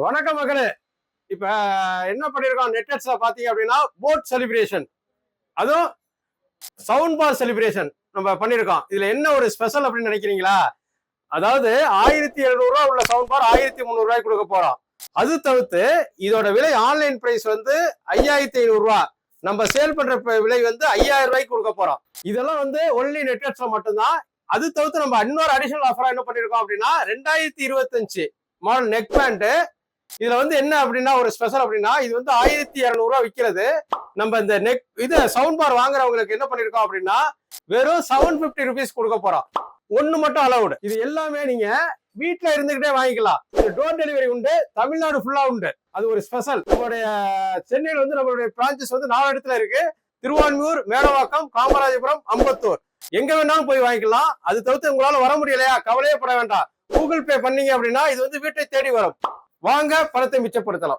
வணக்கம் மகளே. இப்ப என்ன பண்ணிருக்கோம் நெட்ல பாத்தீங்க அப்படின்னா போட் செலிப்ரேஷன், அதுவும் சவுண்ட் பார் செலிப்ரேஷன் நம்ம பண்ணிருக்கோம். இதுல என்ன ஒரு ஸ்பெஷல் அப்படின்னு நினைக்கிறீங்களா? அதாவது 1700 உள்ள சவுண்ட் பார் 1300 கொடுக்க போறோம். அது தவிர்த்து இதோட விலை ஆன்லைன் பிரைஸ் வந்து 5500. நம்ம சேல் பண்ற விலை வந்து 5000 கொடுக்க போறோம். இதெல்லாம் வந்து ஒன்லி நெட்ல மட்டும்தான். அது தவிர்த்து நம்ம இன்னொரு அடிஷனல் ஆஃபரா என்ன பண்ணிருக்கோம் அப்படின்னா 2025 மாடல் நெக் பேண்ட். இதுல வந்து என்ன அப்படின்னா ஒரு ஸ்பெஷல் அப்படின்னா இது வந்து 1200 விற்கிறது. நம்ம இந்த நெக் இது சவுண்ட் பார் வாங்குறவங்களுக்கு என்ன பண்ணிருக்கோம் அப்படின்னா வெறும் 750 ருபீஸ் கொடுக்க போறோம். ஒண்ணு மட்டும் அலவுடு. இது எல்லாமே நீங்க வீட்டுல இருந்துகிட்டே வாங்கிக்கலாம். டோர் டெலிவரி உண்டு, தமிழ்நாடு ஃபுல்லா உண்டு. அது ஒரு ஸ்பெஷல். நம்மளுடைய சென்னையில வந்து நம்மளுடைய பிரான்சஸ் வந்து 4 இடத்துல இருக்கு. திருவான்மியூர், மேடவாக்கம், காமராஜபுரம், அம்பத்தூர். எங்க வேணாலும் போய் வாங்கிக்கலாம். அது தவிர்த்து உங்களால வர முடியலையா, கவலையே பட வேண்டாம். கூகுள் பே பண்ணீங்க அப்படின்னா இது வந்து வீட்டை தேடி வரும். வாங்க, பணத்தை மிச்சப்படுத்தலாம்.